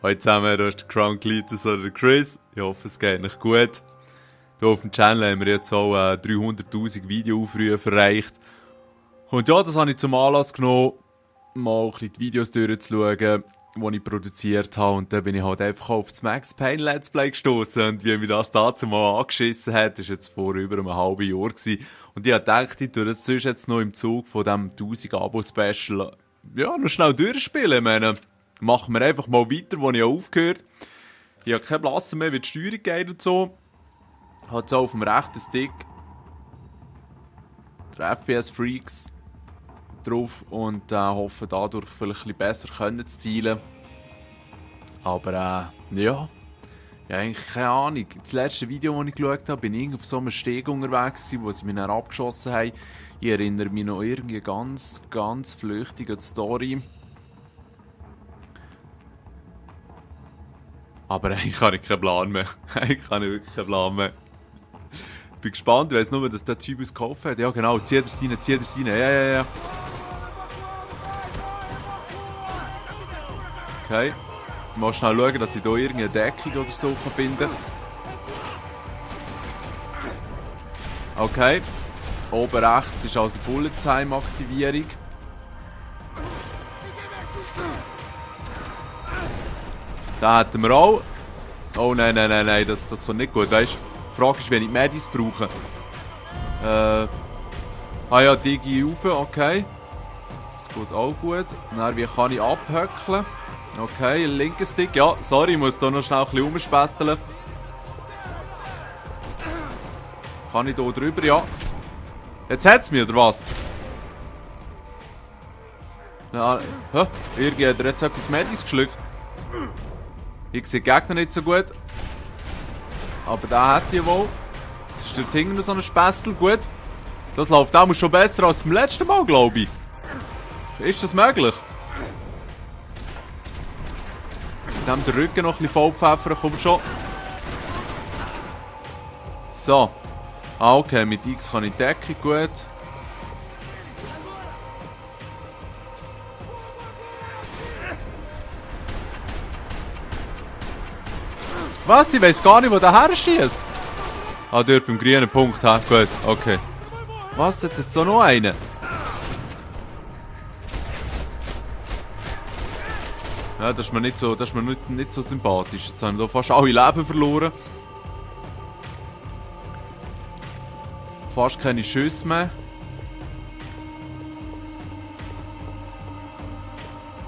Hallo zusammen, hier ist der Crown Cletus oder der Chris. Ich hoffe, es geht euch gut. Hier auf dem Channel haben wir jetzt auch 300'000 Videoaufrufe erreicht. Und ja, das habe ich zum Anlass genommen, mal ein bisschen die Videos durchzuschauen, die ich produziert habe. Und dann bin ich halt einfach auf das Max Payne Let's Play gestoßen. Und wie mich das dazu mal angeschissen hat, das war jetzt vor über einem halben Jahr gewesen. Und ich habe gedacht, ich tue das sonst jetzt noch im Zug von diesem 1000 Abo-Special ja, noch schnell durchspielen. Ich meine, machen wir einfach mal weiter, wo ich aufgehört habe. Ich habe keine Blasse mehr, wie die Steuerung geht und so. Ich habe jetzt auch auf dem rechten Stick der FPS-Freaks drauf und hoffe dadurch vielleicht ein bisschen besser zu zielen. Aber ja, eigentlich keine Ahnung. Das letzte Video, das ich geschaut habe, bin ich auf so einem Steg unterwegs, wo sie mich dann abgeschossen haben. Ich erinnere mich noch irgendwie ganz flüchtig an die Story. Aber eigentlich habe ich keinen Plan mehr. Eigentlich habe ich wirklich keinen Plan mehr. Ich bin gespannt, ich weiss nur, dass der Typ es gekauft hat. Ja genau, zieh das rein. Ja. Okay. Ich muss schnell schauen, dass ich hier irgendeine Deckung oder so finden kann. Okay. Oben rechts ist also Bullet Time Aktivierung. Da hätten wir auch. Oh nein, das kommt nicht gut, weißt du? Die Frage ist, wenn ich Medis brauche. Ja, Digi rauf, okay. Das geht auch gut. Dann, wie kann ich abhöckeln? Okay, linker Stick. Ja, sorry, ich muss hier noch schnell ein bisschen rumspästeln. Kann ich hier drüber? Ja. Jetzt hat es mich, oder was? Ja, irgendwie hat er jetzt etwas Medis geschluckt. Ich sehe die Gegner nicht so gut. Aber da hat die wohl. Jetzt ist dort hinten so ein Spästel. Gut. Das läuft auch schon besser als beim letzten Mal, glaube ich. Ist das möglich? Ich nehme den Rücken noch ein bisschen vollpfeffern. Komm schon. So. Okay, mit X kann ich Deckung gut. Was? Ich weiss gar nicht, wo der her schießt. Ah, dort beim grünen Punkt. Ha? Gut, okay. Was? Jetzt so noch einen? Ja, das ist mir nicht so sympathisch. Jetzt haben wir fast alle Leben verloren. Fast keine Schüsse mehr.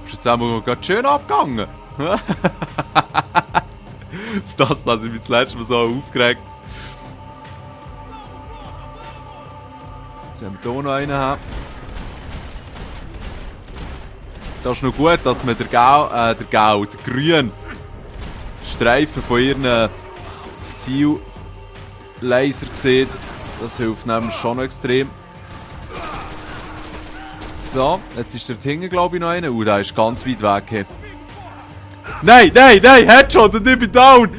Ist jetzt einmal gerade schön abgegangen. Auf das lasse ich mich das letzte Mal so aufgeregt. Jetzt haben wir hier noch einen. Haben. Das ist noch gut, dass man der grüne Streifen von ihren Ziellaser sieht. Das hilft nämlich schon extrem. So, jetzt ist dort hinten, glaube ich, noch einer. Der ist ganz weit weg. Hey. Nein, Headshot und ich bin down!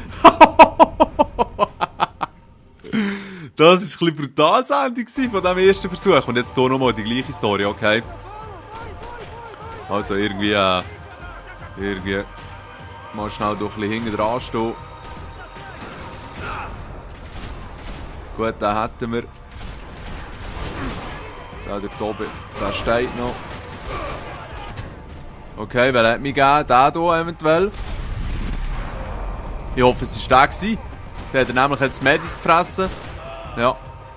Das war ein bisschen brutales Ende von diesem ersten Versuch. Und jetzt hier nochmal die gleiche Story, okay? Also irgendwie mal schnell doch ein bisschen hinten dran stehen. Gut, den hätten wir. Der dort oben, der steht noch. Okay, wer hat mich gegeben? Der hier eventuell. Ich hoffe, es war der. Der hat nämlich jetzt Medis gefressen. Ja.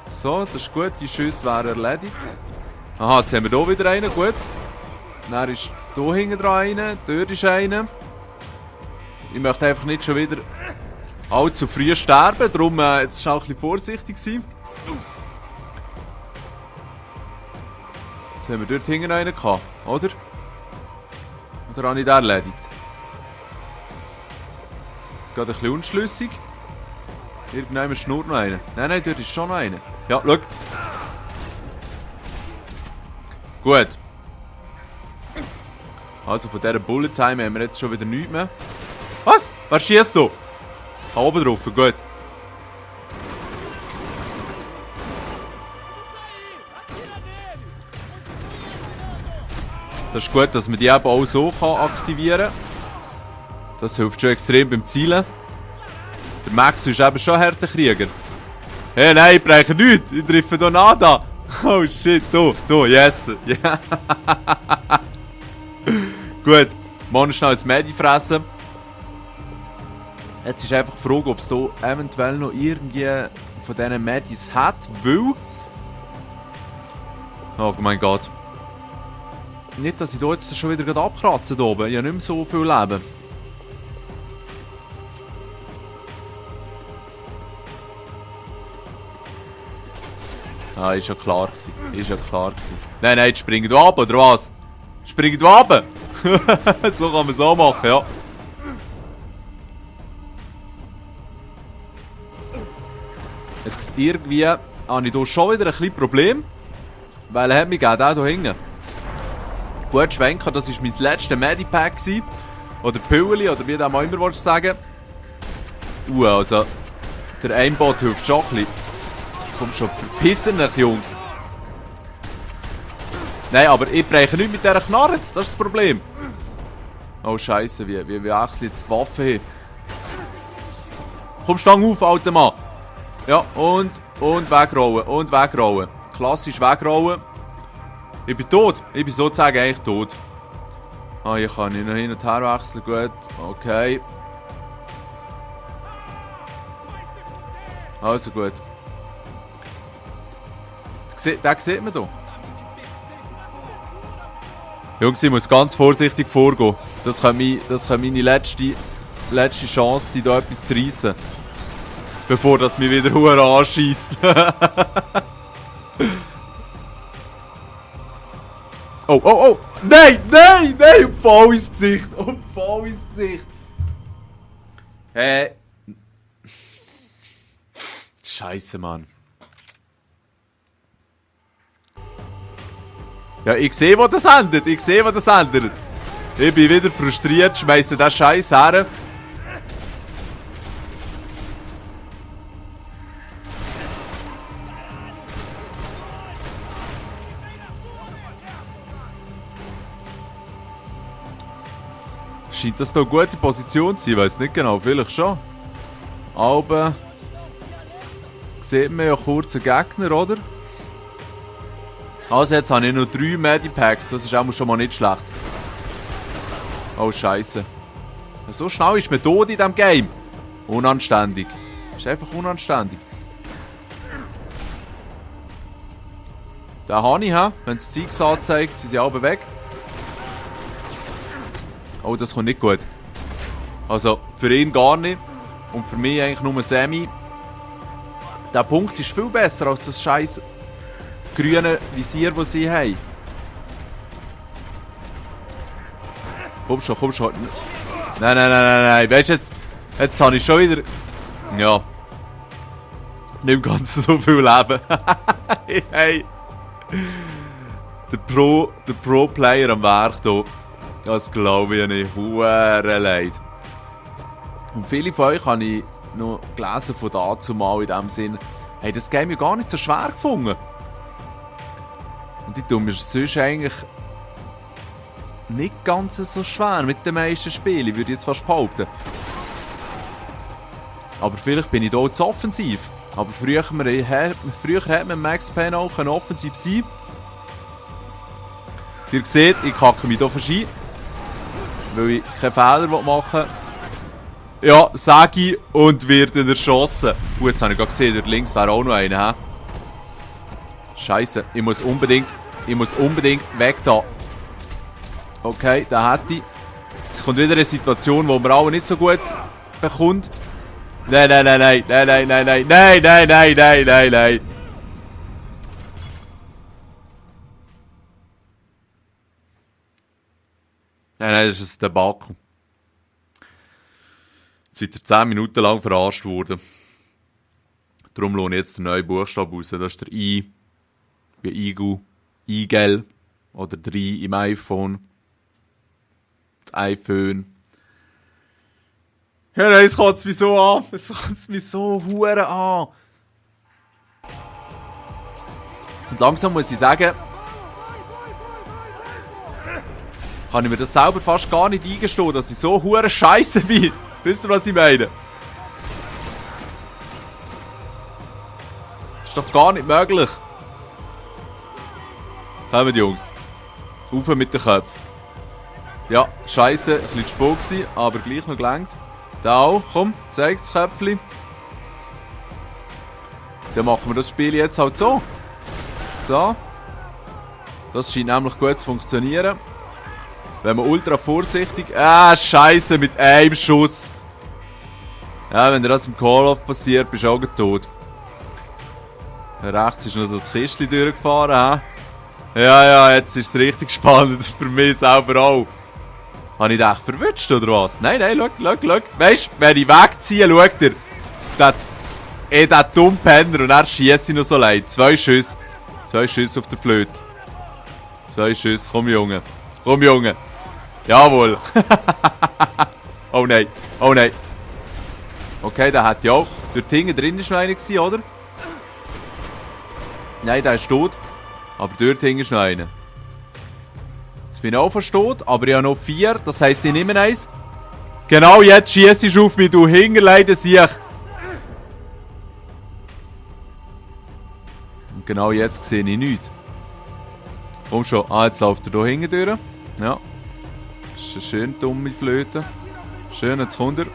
So, das ist gut. Die Schüsse wären erledigt. Aha, jetzt haben wir hier wieder einen. Gut. Dann ist hier hinten dran einer. Dort ist einer. Ich möchte einfach nicht schon wieder allzu früh sterben. Darum jetzt auch ein bisschen vorsichtig sein. Jetzt haben wir dort hinten einen gehabt, oder? Oder habe ich den erledigt? Das geht ein bisschen unschlüssig. Irgendjemand schnurrt noch einen. Nein, dort ist schon noch einer. Ja, schau. Gut. Also von dieser Bullet Time haben wir jetzt schon wieder nichts mehr. Was? Wer schießt du? Da oben drauf, gut. Das ist gut, dass man die eben auch so aktivieren kann. Das hilft schon extrem beim Zielen. Der Max ist eben schon ein harter Krieger. Hey, nein, ich breche nichts. Ich treffe hier nada. Oh shit, du, yes. Yeah. Gut, morgen schnell ein Medi fressen. Jetzt ist einfach die Frage, ob es hier eventuell noch irgendwie von diesen Medis hat, weil... Oh mein Gott. Nicht, dass ich hier jetzt schon wieder abkratze hier oben. Ich habe nicht mehr so viel Leben. Ah, ist ja klar gewesen. Ist ja klar gewesen. Nein, jetzt springen du ab, oder was? Springen du ab? So kann man es auch machen, ja. Jetzt irgendwie habe ich hier schon wieder ein bisschen Problem. Weil er hat mich gerade auch hier hinten. Gut, Schwenker, das war mein letztes Medipack. Oder Pülli, oder wie du auch immer willst sagen. Also, der Aimbot hilft schon ein bisschen. Komm schon, verpissen euch, Jungs. Nein, aber ich breche nicht mit dieser Knarre, das ist das Problem. Oh Scheiße, wie wechsle jetzt die Waffe hin? Komm, stang auf, alter Mann. Ja, und wegrollen. Klassisch wegrollen. Ich bin tot. Ich bin sozusagen eigentlich tot. Ah, hier kann ich noch hin und her wechseln. Gut, okay. Also gut. Den sieht man hier. Jungs, ich muss ganz vorsichtig vorgehen. Das kann meine letzte Chance sein, hier etwas zu reissen. Bevor das mich wieder hure anschießt. Oh! Nein! Voll ins Gesicht! Voll ins Gesicht! Scheiße, Mann. Ja, ich sehe, wo das endet. Ich bin wieder frustriert, schmeiße den Scheiß her. Scheint das hier eine gute Position zu sein? Ich weiß nicht genau, vielleicht schon. Aber sieht man ja kurz einen Gegner, oder? Also jetzt habe ich noch 3 Medipacks, das ist auch schon mal nicht schlecht. Oh Scheiße. So schnell ist man tot in diesem Game. Unanständig. Ist einfach unanständig. Den habe ich, wenn es Zeugs anzeigt, sind sie alle weg. Oh, das kommt nicht gut. Also, für ihn gar nicht. Und für mich eigentlich nur Semi. Der Punkt ist viel besser als das scheiß grüne Visier, das sie haben. Komm schon. Nein. Weißt du, jetzt habe ich schon wieder... Ja. Nicht ganz so viel Leben. Hey. Der Pro-Player am Werk hier. Das glaube ich nicht. Huere leid. Und viele von euch habe ich noch gelesen von dazu mal in dem Sinn, hey, das Game ja gar nicht so schwer gefunden. Und ich tue mir sonst eigentlich nicht ganz so schwer mit den meisten Spielen, würde ich jetzt fast behaupten. Aber vielleicht bin ich hier zu offensiv. Aber früher hat man Max Payne auch offensiv sein. Ihr seht, ich kacke mich hier verschieden. Weil ich keinen Fehler machen will. Ja, sage ich und werde erschossen. Gut, jetzt habe ich gerade gesehen, dort links wäre auch noch einer. Scheiße, ich muss unbedingt weg da. Okay, da hätte ich. Es kommt wieder eine Situation, wo man alle nicht so gut bekommt. Nein. Nein, das ist ein Debakel. Seit er 10 Minuten lang verarscht wurde. Darum lohne ich jetzt den neuen Buchstaben raus. Das ist der I, wie Igu, Igel oder 3 im iPhone. Das iPhone. Ja, nein, es kotzt mich so an. Es kotzt mich so hure an. Und langsam muss ich sagen, kann ich mir das selber fast gar nicht eingestehen, dass ich so hure Scheiße bin. Wisst ihr, was ich meine? Ist doch gar nicht möglich. Kommt, Jungs. Auf mit den Köpfen. Ja, Scheiße, ein bisschen zu spät gewesen, aber gleich noch gelangt. Da auch, komm, zeig das Köpfchen. Dann machen wir das Spiel jetzt halt so. So. Das scheint nämlich gut zu funktionieren. Wenn man ultra vorsichtig... Scheiße, mit einem Schuss. Ja, wenn dir das im Call-Off passiert, bist du auch tot. Rechts ist noch so das Kistchen durchgefahren. Ja, jetzt ist es richtig spannend. Für mich selber auch. Habe ich dich echt verwünscht, oder was? Nein, schau. Weißt du, wenn ich wegziehe, schaut ihr. Der dumme Penner und er schiesst ich noch so leid. 2 Schüsse. 2 Schüsse auf der Flöte. 2 Schüsse. Komm, Junge. Jawohl. Oh nein. Okay, der hat ja auch. Dort hinten drin war noch einer, oder? Nein, der ist tot. Aber dort hinten ist noch einer. Jetzt bin ich auch fast tot, aber ich habe noch 4. Das heisst, ich nehme eins. Genau jetzt schiesst ich auf mich, du Hingerleiden Siech. Und genau jetzt sehe ich nichts. Komm schon. Jetzt läuft er hier hinten durch. Ja. Das ist eine schön dumme Flöte. Schön, jetzt kommt er.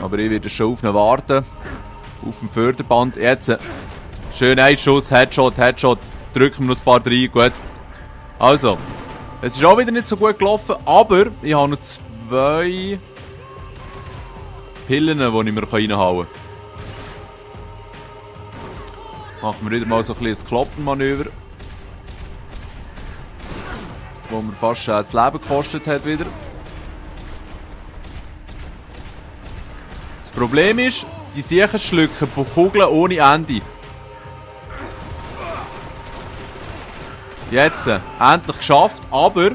Aber ich werde schon auf ihn warten. Auf dem Förderband. Jetzt. Schön ein Schuss. Headshot. Drücken wir noch ein paar rein. Gut. Also. Es ist auch wieder nicht so gut gelaufen. Aber ich habe noch 2 Pillen, die ich mir reinhauen kann. Machen wir wieder mal so ein kleines Kloppenmanöver. Wo mir fast das Leben gekostet hat wieder. Das Problem ist, die Siechen schlucken von Kugeln ohne Ende. Jetzt, endlich geschafft, aber...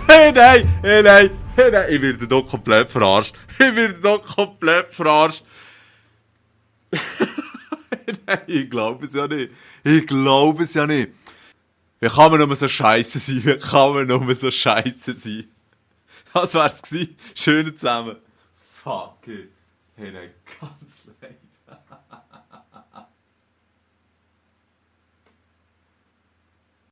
Hey nein! Ich werde doch komplett verarscht. Nein, ich glaube es ja nicht. Wie kann man nur so scheiße sein? Das wär's gewesen. Schön zusammen. Fuck it. Hey, nein, ganz leid.